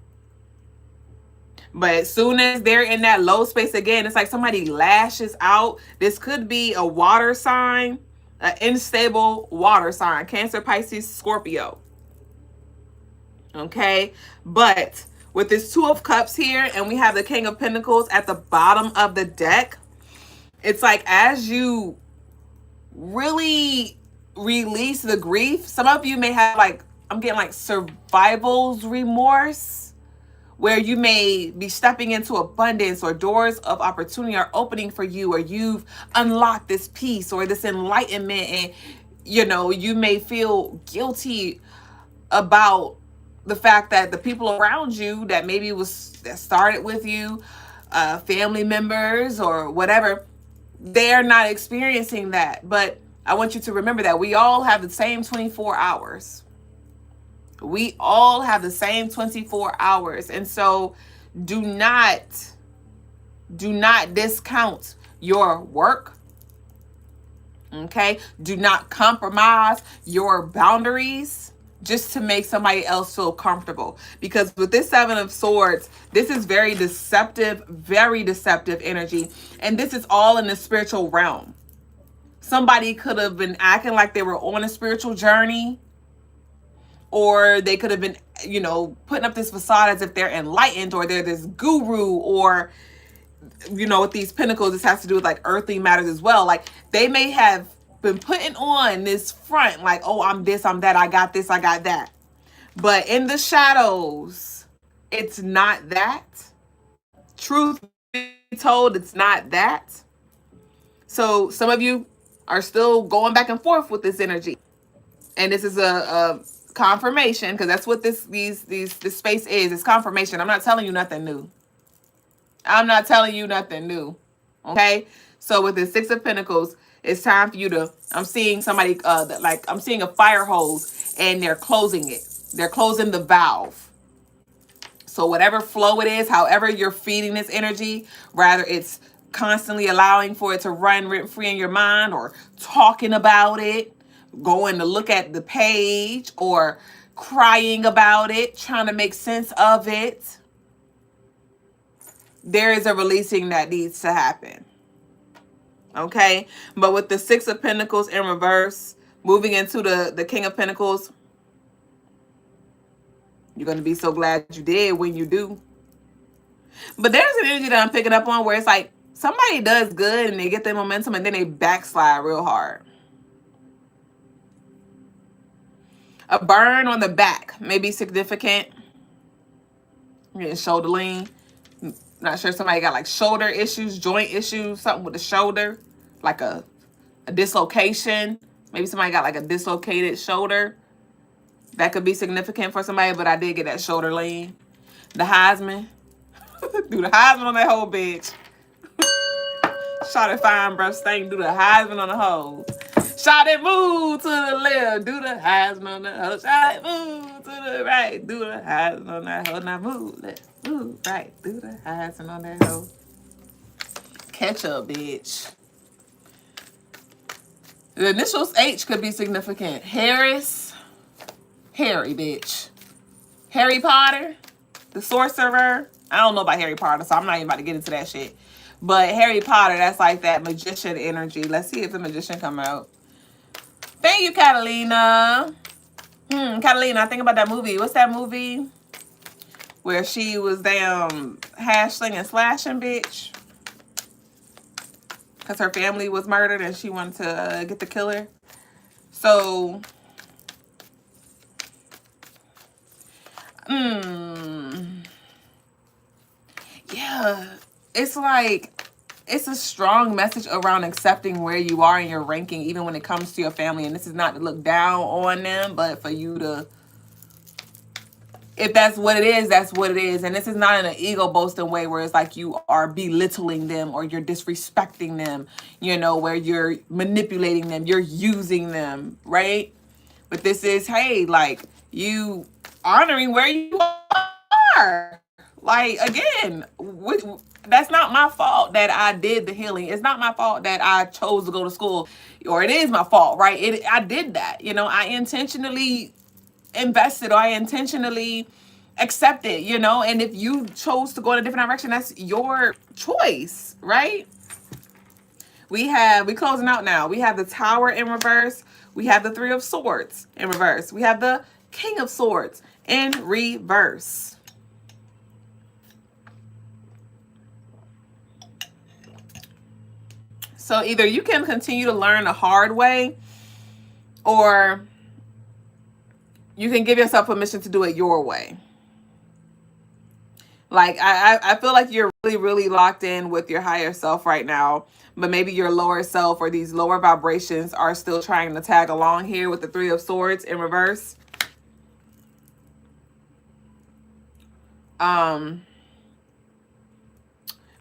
But as soon as they're in that low space again, it's like somebody lashes out. This could be a water sign, an unstable water sign, Cancer, Pisces, Scorpio. Okay, but with this Two of Cups here, and we have the King of Pentacles at the bottom of the deck, it's like as you really release the grief, some of you may have, like, I'm getting like survival's remorse, where you may be stepping into abundance, or doors of opportunity are opening for you, or you've unlocked this peace or this enlightenment, and you may feel guilty about the fact that the people around you that maybe that started with you, family members or whatever, they're not experiencing that. But I want you to remember that we all have the same 24 hours. We all have the same 24 hours. And so do not discount your work. Okay? Do not compromise your boundaries just to make somebody else feel comfortable. Because with this Seven of Swords, this is very deceptive energy. And this is all in the spiritual realm. Somebody could have been acting like they were on a spiritual journey, or they could have been, putting up this facade as if they're enlightened, or they're this guru, or, with these pentacles, this has to do with like earthly matters as well. Like they may have been putting on this front, like, oh, I'm this, I'm that, I got this, I got that. But in the shadows, it's not that. Truth be told, it's not that. So some of you are still going back and forth with this energy. And this is a confirmation, because that's what this space is. It's confirmation. I'm not telling you nothing new. Okay? So with the Six of Pentacles, It's time for you to, I'm seeing somebody, like I'm seeing a fire hose and they're closing it. They're closing the valve. So whatever flow it is, however you're feeding this energy, rather it's constantly allowing for it to run rent free in your mind, or talking about it, going to look at the page, or crying about it, trying to make sense of it. There is a releasing that needs to happen. Okay? But with the Six of Pentacles in reverse, moving into the King of Pentacles, you're going to be so glad you did when you do. But there's an energy that I'm picking up on where it's like somebody does good and they get their momentum and then they backslide real hard. A burn on the back may be significant. You're getting shoulder lean. Not sure, somebody got like shoulder issues, joint issues, something with the shoulder, like a dislocation. Maybe somebody got like a dislocated shoulder. That could be significant for somebody, but I did get that shoulder lean. The Heisman. Do the Heisman on that whole bitch. Shot it fine, bruh. Stank. Do the Heisman on the hoe. Shot it, move to the left. Do the Heisman on the hoe. Shot it, move to the right. Do the Heisman on that hoe. Now move left, move right. Do the Heisman on that hoe. Catch up, bitch. The initials H could be significant. Harris. Harry, bitch. Harry Potter. The sorcerer. I don't know about Harry Potter, so I'm not even about to get into that shit. But Harry Potter, that's like that magician energy. Let's see if the magician come out. Thank you, Catalina. Catalina, I think about that movie. What's that movie? Where she was damn hashing and slashing, bitch. Because her family was murdered and she wanted to get the killer. So, yeah, it's like, it's a strong message around accepting where you are in your ranking, even when it comes to your family. And this is not to look down on them, but for you to, if that's what it is, that's what it is. And this is not in an ego boasting way where it's like you are belittling them or you're disrespecting them, you know, where you're manipulating them, you're using them, right? But this is, hey, like, you honoring where you are. Like, again, that's not my fault that I did the healing. It's not my fault that I chose to go to school, or it is my fault, right? I did that. You know, I intentionally invested, or I intentionally accepted, you know, and if you chose to go in a different direction, that's your choice, right? We closing out now. We have the Tower in reverse. We have the Three of Swords in reverse. We have the King of Swords in reverse. So either you can continue to learn the hard way, or you can give yourself permission to do it your way. Like, I feel like you're really, really locked in with your higher self right now, but maybe your lower self or these lower vibrations are still trying to tag along here with the Three of Swords in reverse.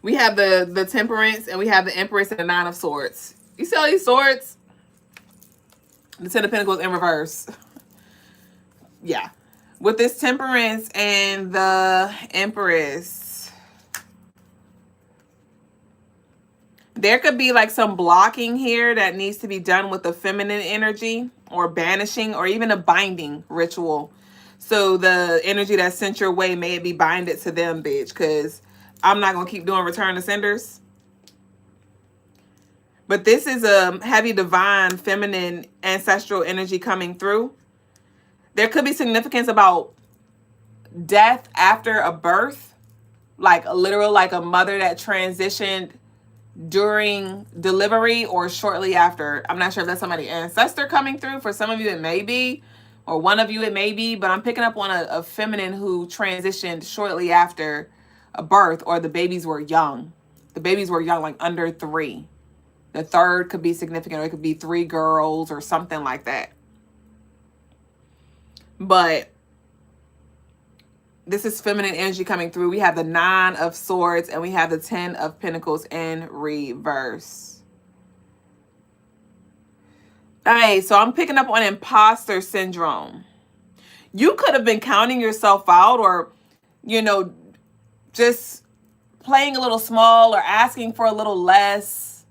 We have the Temperance, and we have the Empress and the Nine of Swords. You see all these swords? The Ten of Pentacles in reverse. Yeah. With this Temperance and the Empress, there could be like some blocking here that needs to be done with the feminine energy, or banishing, or even a binding ritual. So the energy that's sent your way, may it be binded to them, bitch, because I'm not going to keep doing return to senders. But this is a heavy divine feminine ancestral energy coming through. There could be significance about death after a birth, like a literal, like a mother that transitioned during delivery or shortly after. I'm not sure if that's somebody's ancestor coming through. For some of you, it may be, or one of you, it may be, but I'm picking up on a feminine who transitioned shortly after a birth, or the babies were young. The babies were young, like under 3. The third could be significant, or it could be 3 girls or something like that. But this is feminine energy coming through. We have the Nine of Swords and we have the Ten of Pentacles in reverse. right, so I'm picking up on imposter syndrome. You could have been counting yourself out, or, you know, just playing a little small or asking for a little less,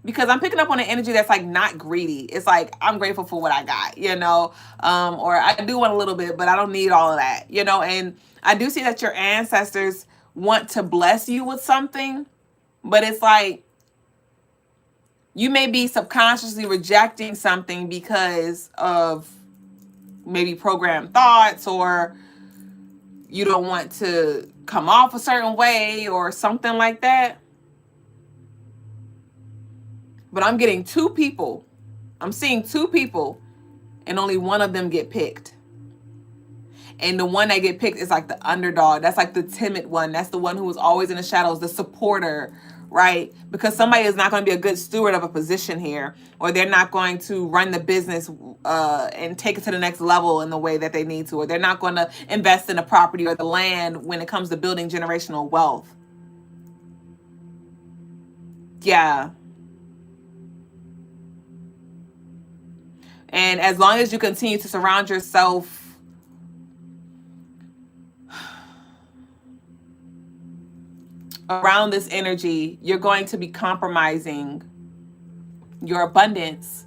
because I'm picking up on an energy that's like not greedy. It's like, I'm grateful for what I got, you know, or I do want a little bit, but I don't need all of that, you know. And I do see that your ancestors want to bless you with something, but it's like you may be subconsciously rejecting something because of maybe programmed thoughts, or you don't want to come off a certain way or something like that. But I'm getting two people. I'm seeing two people, and only one of them get picked. And the one that get picked is like the underdog. That's like the timid one. That's the one who is always in the shadows, the supporter, right? Because somebody is not going to be a good steward of a position here, or they're not going to run the business and take it to the next level in the way that they need to, or they're not going to invest in the property or the land when it comes to building generational wealth. Yeah. And as long as you continue to surround yourself around this energy, you're going to be compromising your abundance.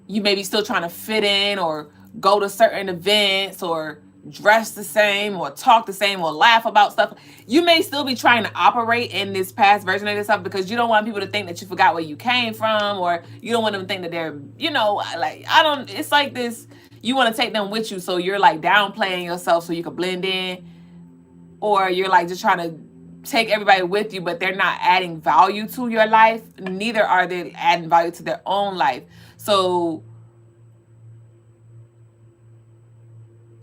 You may be still trying to fit in, or go to certain events, or dress the same, or talk the same, or laugh about stuff. You may still be trying to operate in this past version of yourself because you don't want people to think that you forgot where you came from, or you don't want them to think that they're, you know, like, it's like this, you want to take them with you, so you're like downplaying yourself so you can blend in, or you're like just trying to take everybody with you, but they're not adding value to your life. Neither are they adding value to their own life. So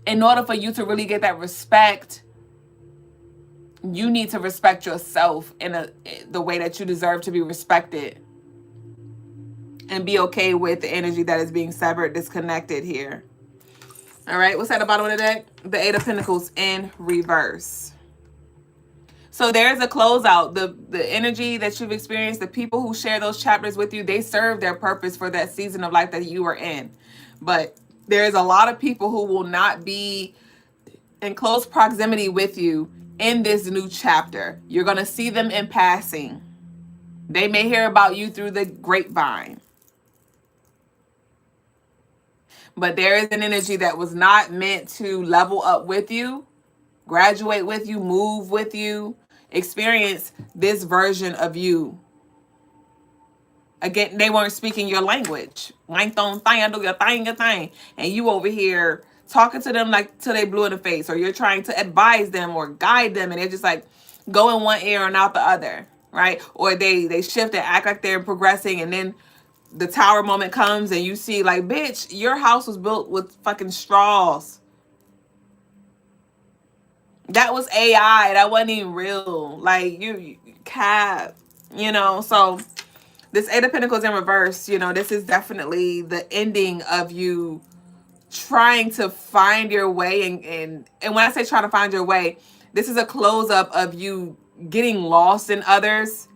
in order for you to really get that respect, you need to respect yourself in the way that you deserve to be respected, and be okay with the energy that is being severed, disconnected here. All right, what's at the bottom of the deck? The Eight of Pentacles in reverse. So there's a closeout. The energy that you've experienced, the people who share those chapters with you, they serve their purpose for that season of life that you are in. But there's a lot of people who will not be in close proximity with you in this new chapter. You're going to see them in passing. They may hear about you through the grapevine. But there is an energy that was not meant to level up with you, graduate with you, move with you, experience this version of you. Again, they weren't speaking your language. And you over here talking to them like till they blue in the face, or you're trying to advise them or guide them, and they're just like go in one ear and out the other, right? Or they shift and act like they're progressing, and then the tower moment comes and you see like, bitch, your house was built with fucking straws. That was AI. That wasn't even real. Like, you cap, you know. So this Eight of Pentacles in reverse, you know, this is definitely the ending of you trying to find your way. And when I say trying to find your way, this is a close up of you getting lost in others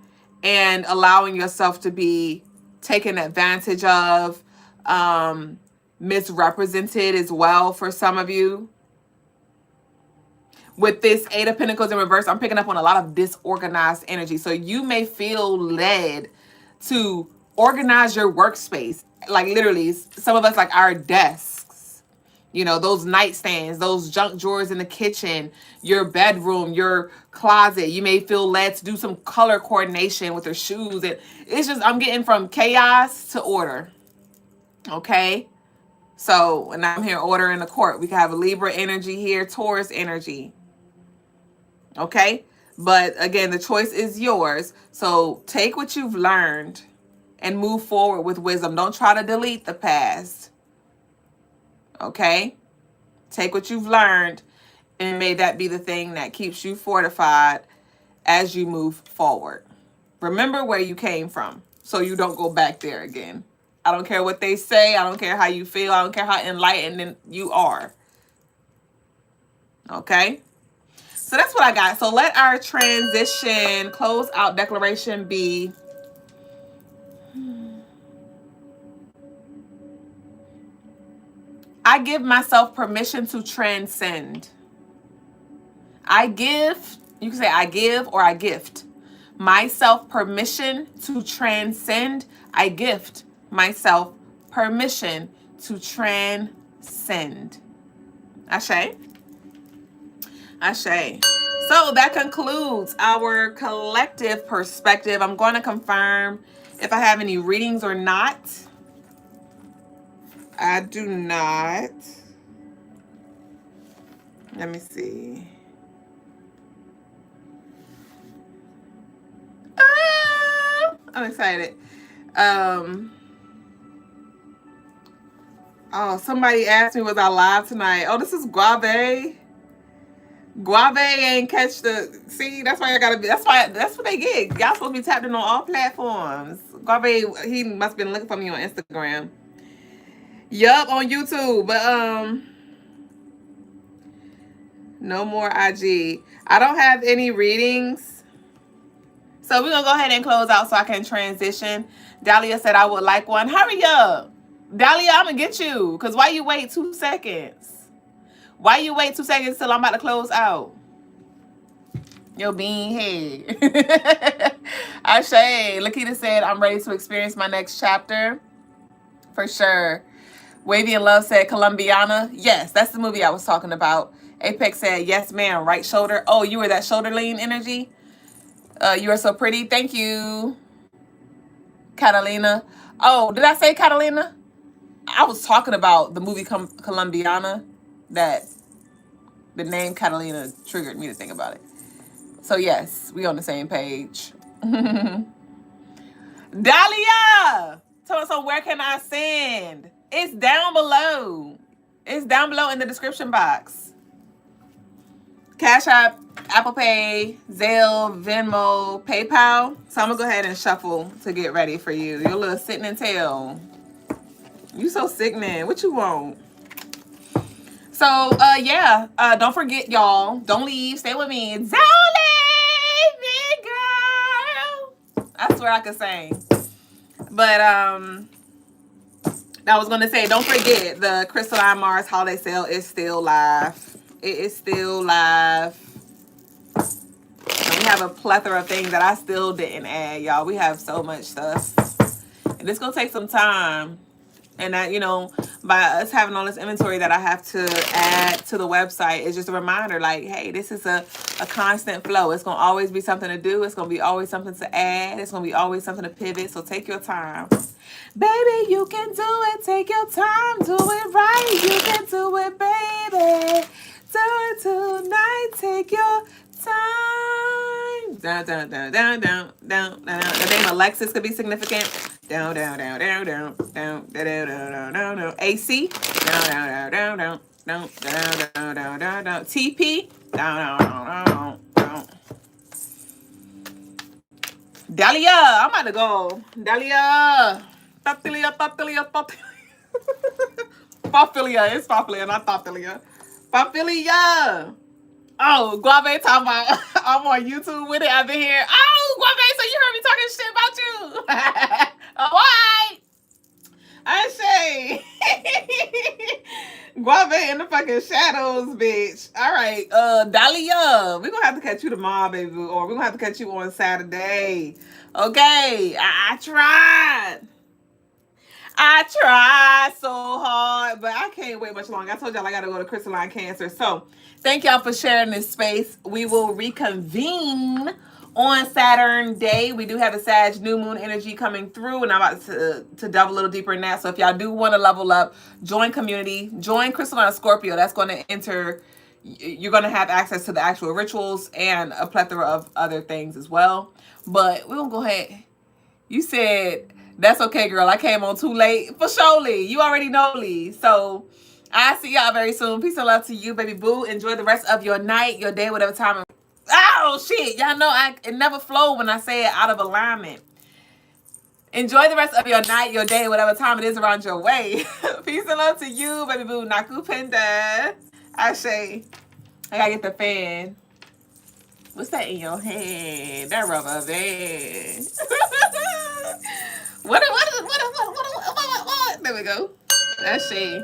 and allowing yourself to be taken advantage of, misrepresented as well for some of you. With this Eight of Pentacles in reverse, I'm picking up on a lot of disorganized energy. So you may feel led to organize your workspace. Like literally, some of us, like our desks, you know, those nightstands, those junk drawers in the kitchen, your bedroom, your closet. You may feel led to do some color coordination with your shoes. And it's just, I'm getting from chaos to order. Okay? So, and I'm here ordering the court. We can have a Libra energy here, Taurus energy. Okay? But again, the choice is yours. So take what you've learned and move forward with wisdom. Don't try to delete the past. Okay? Take what you've learned, and may that be the thing that keeps you fortified as you move forward. Remember where you came from so you don't go back there again. I don't care what they say. I don't care how you feel. I don't care how enlightened you are. Okay? So that's what I got. So let our transition close out declaration be. I give myself permission to transcend. I give, you can say I give or I gift myself permission to transcend. I gift myself permission to transcend. Ashe? Ashe. So that concludes our collective perspective. I'm going to confirm if I have any readings or not. I do not. Let me see. I'm excited. Oh, somebody asked me, was I live tonight? Oh, this is Guave. Guave ain't catch the. See, that's why I gotta be. That's what they get. Y'all supposed to be tapped in on all platforms. Guave, he must have been looking for me on Instagram. Yup, on YouTube, but no more IG. I don't have any readings, so we're gonna go ahead and close out so I can transition. Dahlia said I would like one. Hurry up, Dahlia. I'm gonna get you. Cause why you wait 2 seconds? Why you wait 2 seconds till I'm about to close out? Your bean head. Ashe. Lakita said, I'm ready to experience my next chapter. For sure. Wavy and Love said, Colombiana. Yes, that's the movie I was talking about. Apex said, yes, ma'am. Right shoulder. Oh, you were that shoulder lean energy? You are so pretty. Thank you. Catalina. Oh, did I say Catalina? I was talking about the movie Colombiana. That the name Catalina triggered me to think about it. So yes, we on the same page. Dahlia! Tell us, so where can I send? It's down below. It's down below in the description box. Cash App, Apple Pay, Zelle, Venmo, PayPal. So I'm going to go ahead and shuffle to get ready for you. Your little sitting and tail. You so sickening. What you want? So, yeah. Don't forget, y'all. Don't leave. Stay with me. Don't leave me, girl. I swear I could sing. But, I was going to say, don't forget, the Crystaline Mars holiday sale is still live. It is still live. And we have a plethora of things that I still didn't add, y'all. We have so much stuff. And it's going to take some time. And that, you know, by us having all this inventory that I have to add to the website, it's just a reminder, like, hey, this is a constant flow. It's going to always be something to do. It's going to be always something to add. It's going to be always something to pivot. So take your time. Baby, you can do it. Take your time. Do it right. You can do it, baby. Do it tonight. Take your time. Down, down, down, down, down, down, down. The name Alexis could be significant. Down, down, down, down, down, down, down, down, down, down, down. AC. Down, down, down, down, down, down, down, down, down, down. TP. Down, down, down, down, down. Dahlia, I'm about to go. Dahlia. Thophilia, Thophilia, Thophilia. Thophilia. It's Thophilia, not Thophilia. Thophilia. Oh, Guave talking about I'm on YouTube with it. I've been here. Oh, Guave, so you heard me talking shit about you. All right. I say. Guave in the fucking shadows, bitch. All right. Dahlia, we're going to have to catch you tomorrow, baby. Or we're going to have to catch you on Saturday. Okay. I tried. I tried so hard, but I can't wait much longer. I told y'all I got to go to Crystaline Cancer. So thank y'all for sharing this space. We will reconvene on Saturn Day. We do have a Sag new moon energy coming through, and I'm about to delve a little deeper in that. So if y'all do want to level up, join community, join Crystaline Scorpio. That's going to enter. You're going to have access to the actual rituals and a plethora of other things as well. But we're going to go ahead. You said... That's okay, girl. I came on too late. For surely. You already know, Lee. So, I'll see y'all very soon. Peace and love to you, baby boo. Enjoy the rest of your night, your day, whatever time. Oh, shit. Y'all know it never flow when I say it out of alignment. Enjoy the rest of your night, your day, whatever time it is around your way. Peace and love to you, baby boo. Nakupenda. Ashe. I gotta get the fan. What's that in your hand? That rubber band. What? There we go. That's shade.